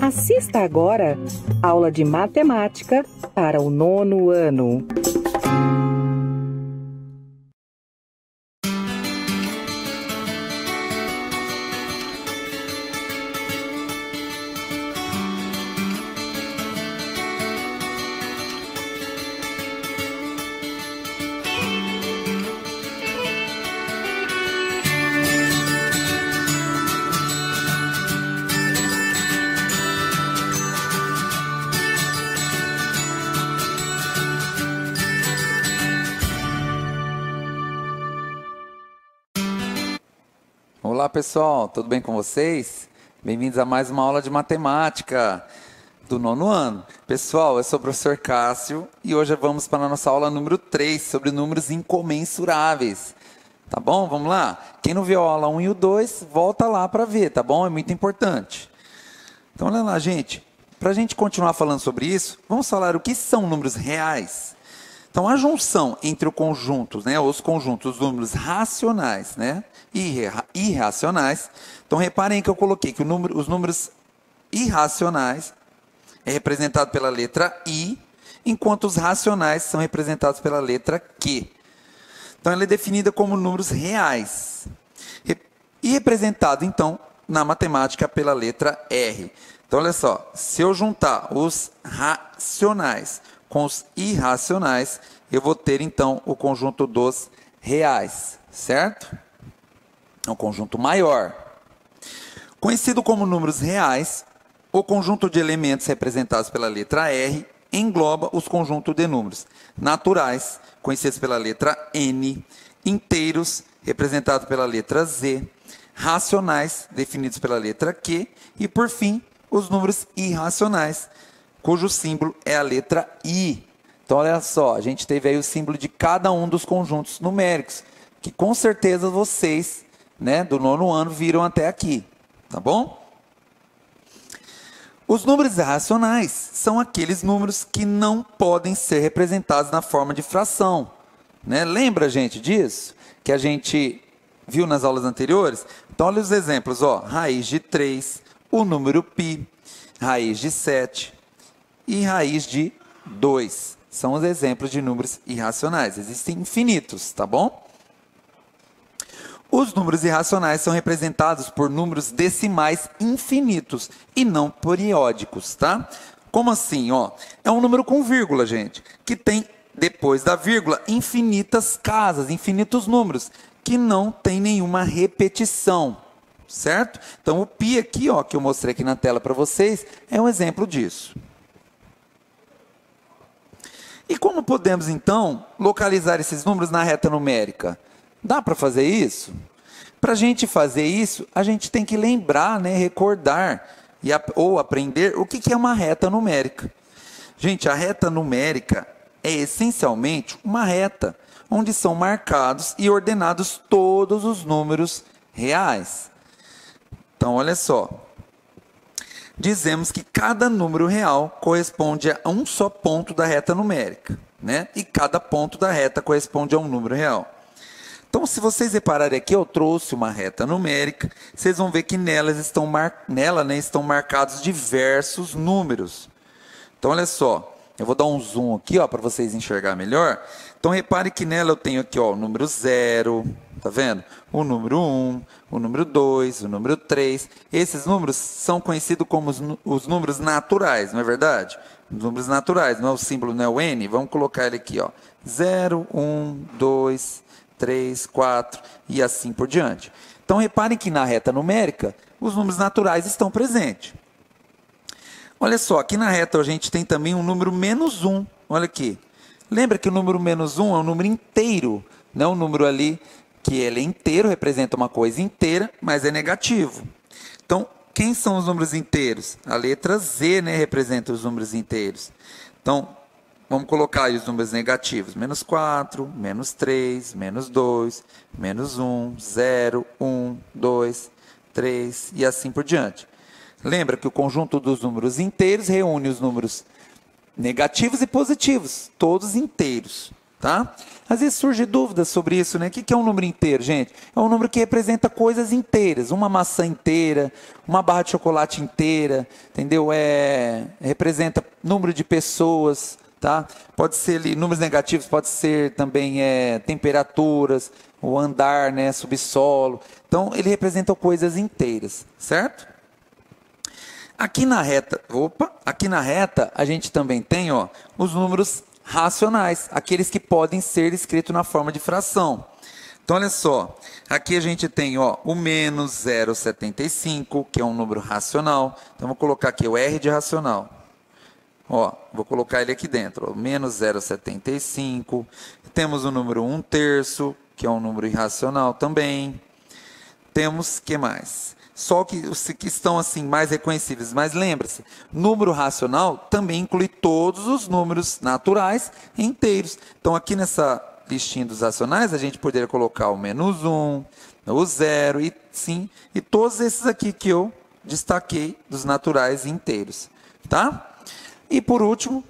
Assista agora aula de matemática para o 9º ano. Olá pessoal, tudo bem com vocês? Bem-vindos a mais uma aula de matemática do 9º ano. Pessoal, eu sou o professor Cássio e hoje vamos para a nossa aula número 3 sobre números incomensuráveis. Tá bom? Vamos lá? Quem não viu a aula 1 e o 2, volta lá para ver, tá bom? É muito importante. Então olha lá, gente. Para a gente continuar falando sobre isso, vamos falar o que são números reais. Então, a junção entre o conjunto, os conjuntos dos números racionais, e irracionais. Então, reparem que eu coloquei que os números irracionais é representado pela letra I, enquanto os racionais são representados pela letra Q. Então, ela é definida como números reais. E representado, então, na matemática pela letra R. Então, olha só, se eu juntar os racionais com os irracionais, eu vou ter, então, o conjunto dos reais, certo? É um conjunto maior. Conhecido como números reais, o conjunto de elementos representados pela letra R engloba os conjuntos de números naturais, conhecidos pela letra N, inteiros, representados pela letra Z, racionais, definidos pela letra Q, e, por fim, os números irracionais, cujo símbolo é a letra I. Então, olha só, a gente teve aí o símbolo de cada um dos conjuntos numéricos, que com certeza vocês, do 9º ano, viram até aqui, tá bom? Os números irracionais são aqueles números que não podem ser representados na forma de fração. Lembra, gente, disso? Que a gente viu nas aulas anteriores? Então, olha os exemplos, raiz de 3, o número π, raiz de 7, e raiz de 2. São os exemplos de números irracionais. Existem infinitos, tá bom? Os números irracionais são representados por números decimais infinitos e não periódicos, tá? Como assim? É um número com vírgula, gente, que tem, depois da vírgula, infinitas casas, infinitos números, que não tem nenhuma repetição, certo? Então, o π aqui, que eu mostrei aqui na tela para vocês, é um exemplo disso. E como podemos, então, localizar esses números na reta numérica? Dá para fazer isso? Para a gente fazer isso, a gente tem que lembrar, recordar ou aprender o que é uma reta numérica. Gente, a reta numérica é essencialmente uma reta onde são marcados e ordenados todos os números reais. Então, olha só. Dizemos que cada número real corresponde a um só ponto da reta numérica, E cada ponto da reta corresponde a um número real. Então, se vocês repararem aqui, eu trouxe uma reta numérica, vocês vão ver que nela estão marcados diversos números. Então, olha só, eu vou dar um zoom aqui, para vocês enxergar melhor. Então, repare que nela eu tenho aqui, o número 0, tá vendo? O número 1, o número 2, o número 3. Esses números são conhecidos como os números naturais, não é verdade? Os números naturais, não é o símbolo, não é o N. Vamos colocar ele aqui, 0, 1, 2, 3, 4 e assim por diante. Então, reparem que na reta numérica, os números naturais estão presentes. Olha só, aqui na reta a gente tem também um número menos 1. Olha aqui. Lembra que o número menos 1 é um número inteiro, não um número ali que ele é inteiro, representa uma coisa inteira, mas é negativo. Então, quem são os números inteiros? A letra Z, representa os números inteiros. Então, vamos colocar aí os números negativos. Menos 4, menos 3, menos 2, menos 1, 0, 1, 2, 3 e assim por diante. Lembra que o conjunto dos números inteiros reúne os números negativos e positivos, todos inteiros. tá? Às vezes surge dúvidas sobre isso, né? O que é um número inteiro, gente? É um número que representa coisas inteiras. Uma maçã inteira, uma barra de chocolate inteira, entendeu? Representa número de pessoas, tá? Pode ser números negativos, pode ser também temperaturas, o andar, né? Subsolo. Então, ele representa coisas inteiras, certo? Aqui na reta, a gente também tem, ó, os números racionais, aqueles que podem ser escritos na forma de fração. Então, olha só, aqui a gente tem, ó, o menos 0,75, que é um número racional. Então, vou colocar aqui o R de racional. Ó, vou colocar ele aqui dentro, ó, menos 0,75. Temos o número 1/3, que é um número irracional também. Temos, que mais? Só que os que estão assim mais reconhecíveis. Mas lembre-se, número racional também inclui todos os números naturais inteiros. Então, aqui nessa listinha dos racionais, a gente poderia colocar o -1, o 0 e todos esses aqui que eu destaquei dos naturais inteiros, tá? E por último,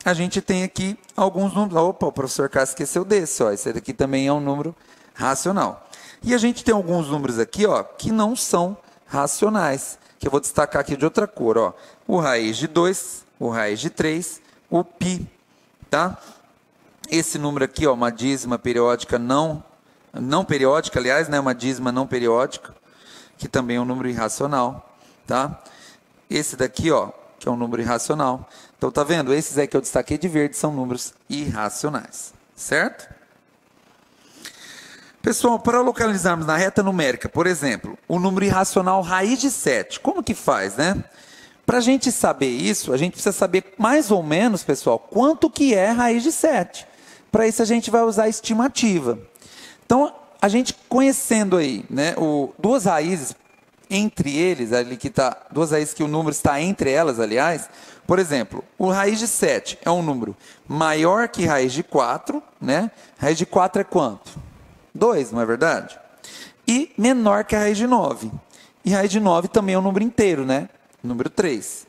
a gente tem aqui alguns números. Opa, o professor Cássio esqueceu desse, ó. Esse daqui também é um número racional. E a gente tem alguns números aqui, ó, que não são racionais, que eu vou destacar aqui de outra cor, ó. O raiz de 2, o raiz de 3, o π, tá? Esse número aqui, ó, uma dízima periódica não periódica, aliás, né, uma dízima não periódica, que também é um número irracional, tá? Esse daqui, ó, que é um número irracional. Então, tá vendo? Esses aí que eu destaquei de verde são números irracionais, certo? Pessoal, para localizarmos na reta numérica, por exemplo, o número irracional raiz de 7, como que faz, né? Para a gente saber isso, a gente precisa saber mais ou menos, pessoal, quanto que é raiz de 7. Para isso a gente vai usar a estimativa. Então, a gente conhecendo aí, né, duas raízes entre eles, ali que tá, duas raízes que o número está entre elas, aliás, por exemplo, o raiz de 7 é um número maior que raiz de 4, né? Raiz de 4 é quanto? 2, não é verdade? E menor que a raiz de 9. E raiz de 9 também é um número inteiro, né? Número 3.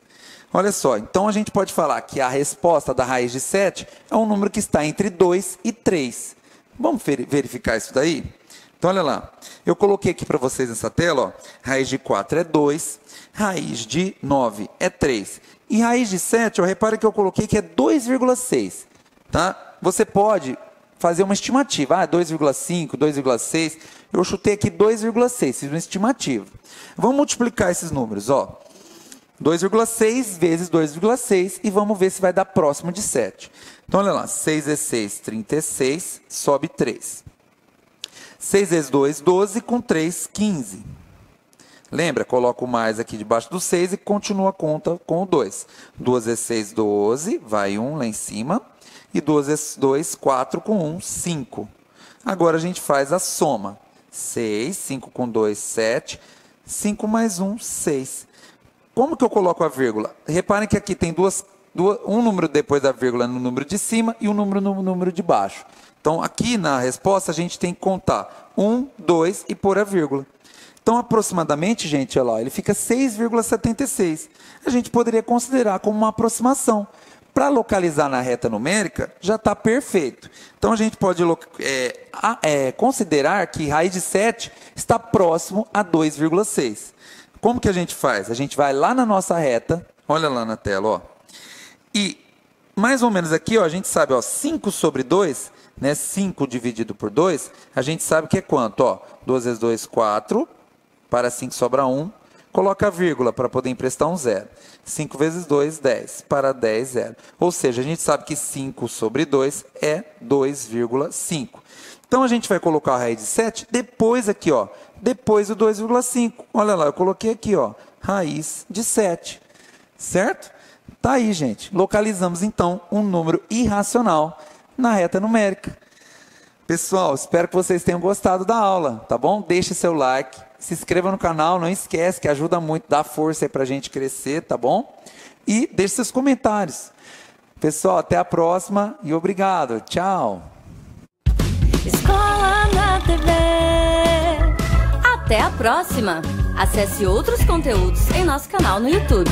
Olha só, então a gente pode falar que a resposta da raiz de 7 é um número que está entre 2 e 3. Vamos verificar isso daí? Então, olha lá. Eu coloquei aqui para vocês nessa tela, ó, raiz de 4 é 2, raiz de 9 é 3. E raiz de 7, ó, repare que eu coloquei que é 2,6. Tá? Você pode fazer uma estimativa, 2,5, 2,6, eu chutei aqui 2,6, fiz uma estimativa. Vamos multiplicar esses números, ó. 2,6 vezes 2,6 e vamos ver se vai dar próximo de 7. Então, olha lá, 6 vezes 6, 36, sobe 3. 6 vezes 2, 12, com 3, 15. Lembra? Coloca o mais aqui debaixo do 6 e continua a conta com o 2. 2 vezes 6, 12, vai 1 lá em cima. E 2 vezes 2, 4 com 1, 5. Agora a gente faz a soma. 6, 5 com 2, 7. 5 mais 1, 6. Como que eu coloco a vírgula? Reparem que aqui tem um número depois da vírgula no número de cima e um número no número de baixo. Então, aqui na resposta, a gente tem que contar 1, 2 e pôr a vírgula. Então, aproximadamente, gente, olha lá, ele fica 6,76. A gente poderia considerar como uma aproximação. Para localizar na reta numérica, já está perfeito. Então, a gente pode considerar que raiz de 7 está próximo a 2,6. Como que a gente faz? A gente vai lá na nossa reta, olha lá na tela, ó, e mais ou menos aqui, ó, a gente sabe, ó, 5 sobre 2, né, 5 dividido por 2, a gente sabe que é quanto? Ó, 2 vezes 2, 4, para 5 sobra 1. Coloca a vírgula para poder emprestar um 0. 5 vezes 2, 10. Para 10, 0. Ou seja, a gente sabe que 5 sobre 2 é 2,5. Então, a gente vai colocar a raiz de 7 depois aqui, ó. Depois do 2,5. Olha lá, eu coloquei aqui, ó. Raiz de 7. Certo? Tá aí, gente. Localizamos, então, um número irracional na reta numérica. Pessoal, espero que vocês tenham gostado da aula, tá bom? Deixe seu like. Se inscreva no canal, não esquece que ajuda muito, dá força aí pra gente crescer, tá bom? E deixe seus comentários. Pessoal, até a próxima e obrigado. Tchau. Escola na TV. Até a próxima. Acesse outros conteúdos em nosso canal no YouTube.